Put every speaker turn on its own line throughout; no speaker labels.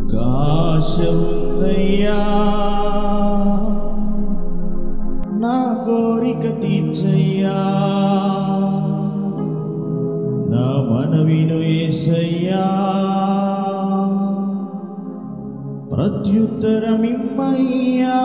ఒక ఆశ ఉందయ్యా, నా కోరిక తీర్చయ్యా, నా మనవిను యేసయ్యా, ప్రత్యుత్తరమిమ్మయ్యా.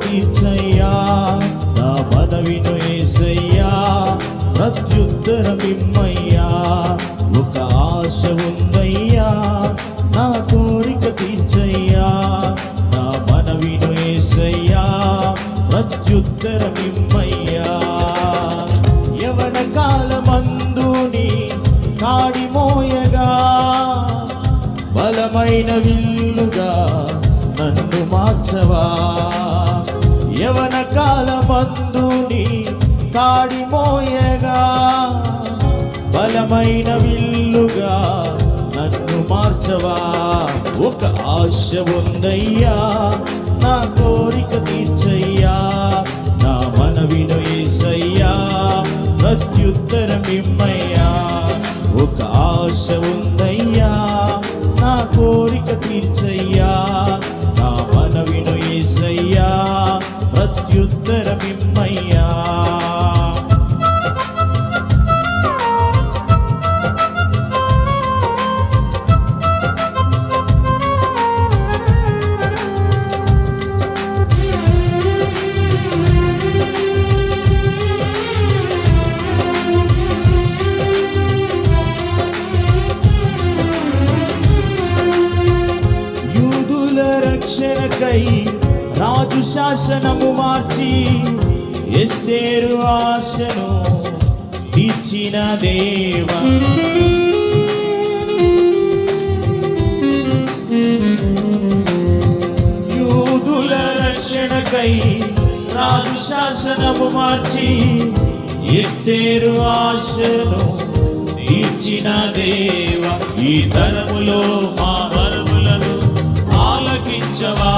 తీర్చయ్యా, నా మనవిను యేసయ్యా, ప్రత్యుత్తరమిమ్మయ్యా. ఒక ఆశ ఉందయ్యా, నా కోరిక తీర్చయ్యా, నా మనవిను యేసయ్యా, ప్రత్యుత్తరమిమ్మయ్యా. యవన కాలమందుని కాడి మోయగా, బలమైన విల్లుగా నన్ను మార్చవా. యవన కాలమందుని కాడి మోయగా, బలమైన విల్లుగా నన్ను మార్చవా. ఒక ఆశ ఉందయ్యా, నా కోరిక తీర్చయ్యా, నా మనవిను యేసయ్యా, ప్రత్యుత్తరమిమ్మయ్యా. ఒక ఆశ ఉందయ్యా, నా కోరిక తీర్చయ్యా, నా మనవిను యేసయ్యా, ప్రత్యుత్తరమిమ్మయ్యా. యూదుల రక్షణకై రాజు శాసనము మార్చి, ఎస్తేరు ఆశను తీర్చిన దేవా. యూదుల రక్షణకై రాజు శాసనము మార్చి, ఎస్తేరు ఆశను తీర్చిన దేవా. ఈ తరములో మా మనములను ఆలకించవా,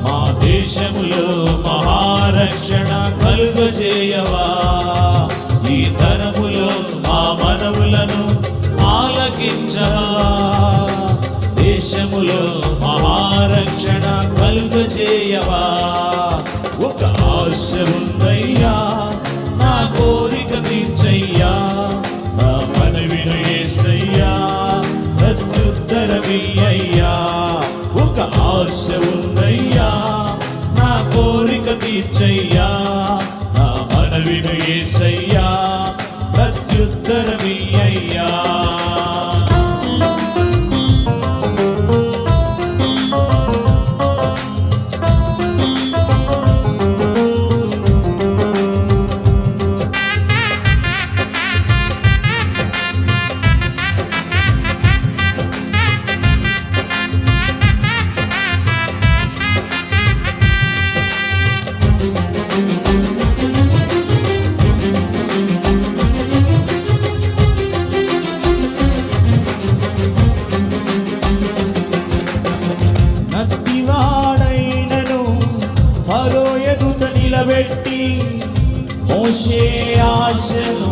మా దేశములో మహారక్షణ కలుగజేయవా. ఈ తరములో మా మనవులను ఆలకించవా, దేశములో మహారక్షణ కలుగజేయవా. ఒక ఆశ ఉందయ్యా, నా కోరిక తీర్చయ్యా, నా మనవిను యేసయ్యా, ప్రత్యుత్తరమియ్యా. ఒక ఆశ ఉందయ్యా, నా కోరిక తీర్చయ్యా, నా మనవిను యేసయ్యా, ప్రత్యుత్తరమియ్యా. నత్తివాడైనను ఫరో ఎదుట నిలబెట్టి, మోషే ఆశను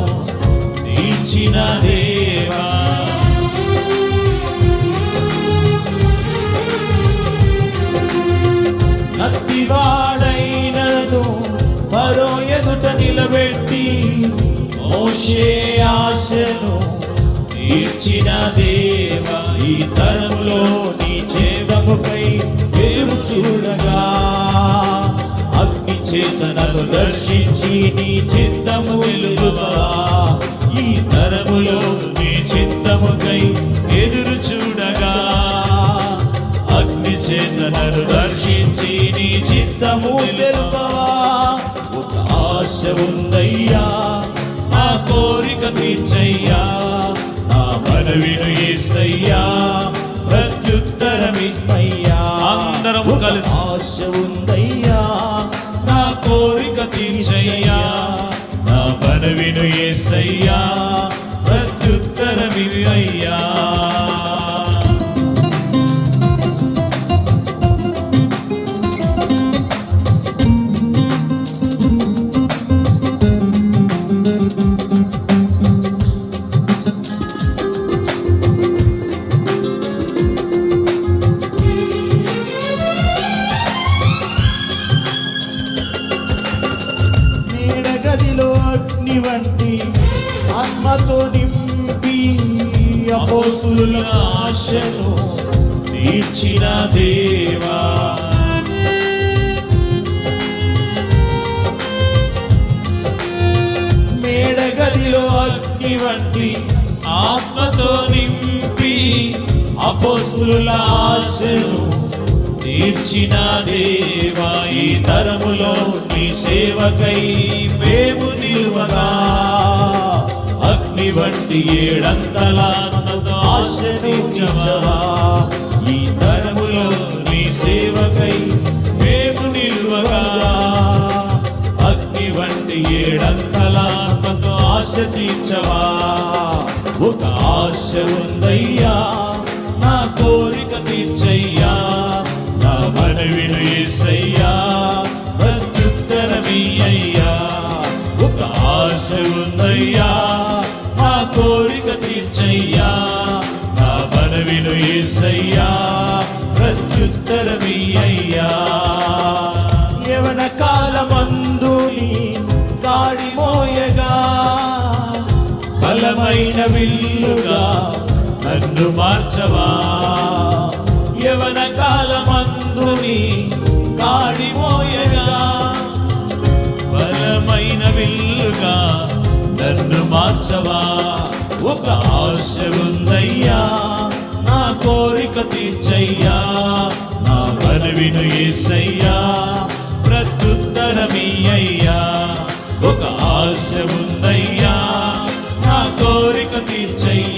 తీర్చిన దేవా. నత్తివాడైనను ఫరో ఎదుట నిలబెట్టి, మోషే ఆశను తీర్చిన దేవా. ఈ తరములో నీ చేదముపై పేరు చూడగా, అగ్ని చేతనను దర్శించి నీ చిత్తము వెలుగువా. ఈ తరములో నీ చిత్తముకై ఎదురు చూడగా, అగ్ని చేతనను దర్శించి నీ చిత్తము వెలుగువా. ఒక ఆశ ఉందయ్యా, తీర్చయ్యా, నా మనవిను యేసయ్యా, ప్రత్యుత్తరమిమ్మయ్యా. అందరము కలిసి
ఆశ ఉందయ్యా,
నా కోరిక తీర్చయ్యా, నా మనవిను యేసయ్యా, ప్రత్యుత్తరమిమ్మయ్యా.
అగ్ని వంటి ఆత్మతో నింపి
అపోస్తుల ఆశను తీర్చిన దేవా,
మేడగదిలో
అగ్ని వంటి ఆత్మతో నింపి అపోస్తుల ఆశను తీర్చిన దేవా, ఈ తరములో నీ సేవకై మేము నిలువగా అగ్ని వంటి ఏడంతలాత్మతో ఆశ తీర్చవా. ఈ తరములో నీ సేవకై మేము నిలువగా అగ్ని వంటి ఏడంతలాత్మతో ఆశ తీర్చవా. ఒక ఆశ ఉందయ్యా, నా కోరిక తీర్చయ్యా, నా మనవిను యేసయ్యా, ప్రత్యుత్తరమియ్యయ్యా. ఒక ఆశ ఉందయ్యా, నా కోరిక తీర్చయ్యా, నా మనవిను యేసయ్యా, ప్రత్యుత్తరమియ్యయ్యా.
యవన కాలమందుని కాడి మోయగా
బలమైన విల్లుగా నన్ను మార్చవా. యవన కాలమందుని కాడి మోయగా బలమైన విల్లుగా నన్ను మార్చవా. ఒక ఆశ ఉందయ్యా, నా కోరిక తీర్చయ్యా, నా మనవిను యేసయ్యా, ప్రత్యుత్తరమియ్యయ్యా. ఒక ఆశ ఉందయ్యా, నా కోరిక తీర్చయ్యా,